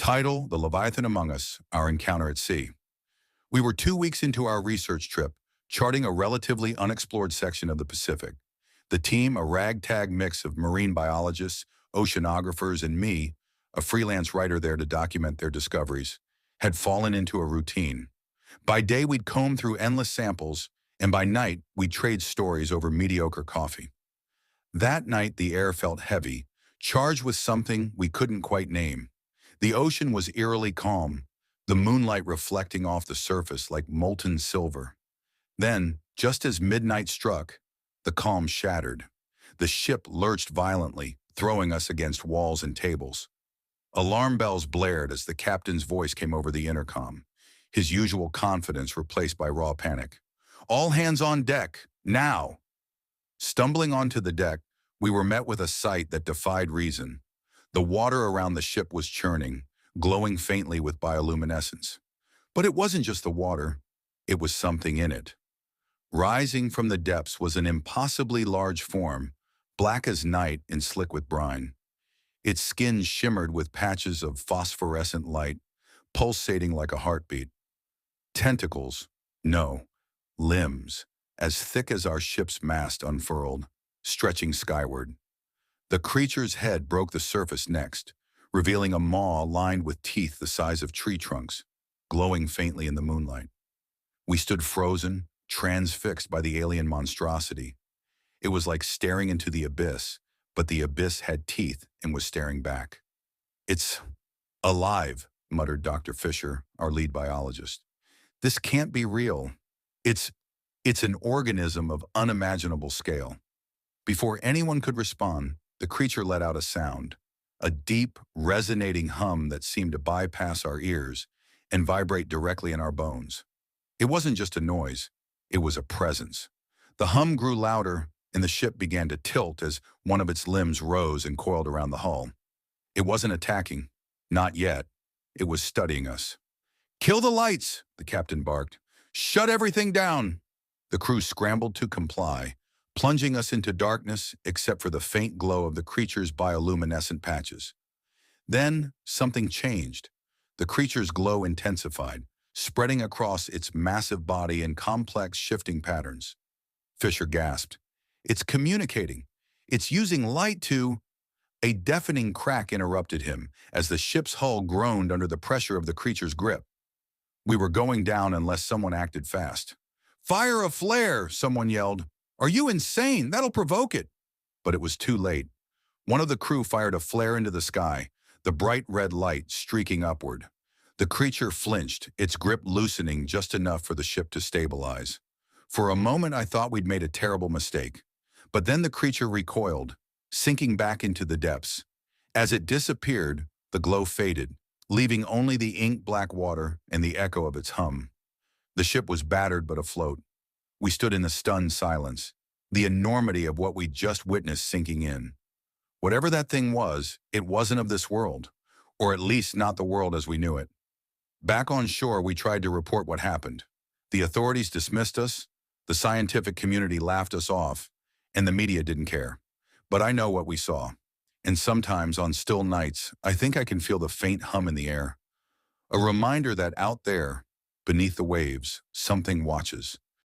Title: The Leviathan Among Us, Our Encounter at Sea. We were 2 weeks into our research trip, charting a relatively unexplored section of the Pacific. The team, a ragtag mix of marine biologists, oceanographers, and me, a freelance writer there to document their discoveries, had fallen into a routine. By day, we'd comb through endless samples, and by night, we'd trade stories over mediocre coffee. That night, the air felt heavy, charged with something we couldn't quite name. The ocean was eerily calm, the moonlight reflecting off the surface like molten silver. Then, just as midnight struck, the calm shattered. The ship lurched violently, throwing us against walls and tables. Alarm bells blared as the captain's voice came over the intercom, his usual confidence replaced by raw panic. "All hands on deck, now!" Stumbling onto the deck, we were met with a sight that defied reason. The water around the ship was churning, glowing faintly with bioluminescence. But it wasn't just the water, it was something in it. Rising from the depths was an impossibly large form, black as night and slick with brine. Its skin shimmered with patches of phosphorescent light, pulsating like a heartbeat. Tentacles, no, limbs, as thick as our ship's mast unfurled, stretching skyward. The creature's head broke the surface next, revealing a maw lined with teeth the size of tree trunks, glowing faintly in the moonlight. We stood frozen, transfixed by the alien monstrosity. It was like staring into the abyss, but the abyss had teeth and was staring back. "It's alive," muttered Dr. Fisher, our lead biologist. "This can't be real. It's, it's an organism of unimaginable scale." Before anyone could respond, the creature let out a sound, a deep, resonating hum that seemed to bypass our ears and vibrate directly in our bones. It wasn't just a noise, it was a presence. The hum grew louder, and the ship began to tilt as one of its limbs rose and coiled around the hull. It wasn't attacking, not yet. It was studying us. "Kill the lights," the captain barked. "Shut everything down." The crew scrambled to comply, plunging us into darkness except for the faint glow of the creature's bioluminescent patches. Then something changed. The creature's glow intensified, spreading across its massive body in complex shifting patterns. Fisher gasped. "It's communicating. It's using light to—" A deafening crack interrupted him as the ship's hull groaned under the pressure of the creature's grip. We were going down unless someone acted fast. "Fire a flare!" someone yelled. "Are you insane? That'll provoke it." But it was too late. One of the crew fired a flare into the sky, the bright red light streaking upward. The creature flinched, its grip loosening just enough for the ship to stabilize. For a moment I thought we'd made a terrible mistake. But then the creature recoiled, sinking back into the depths. As it disappeared, the glow faded, leaving only the ink-black water and the echo of its hum. The ship was battered but afloat. We stood in a stunned silence, the enormity of what we'd just witnessed sinking in. Whatever that thing was, it wasn't of this world, or at least not the world as we knew it. Back on shore, we tried to report what happened. The authorities dismissed us, the scientific community laughed us off, and the media didn't care. But I know what we saw. And sometimes, on still nights, I think I can feel the faint hum in the air. A reminder that out there, beneath the waves, something watches.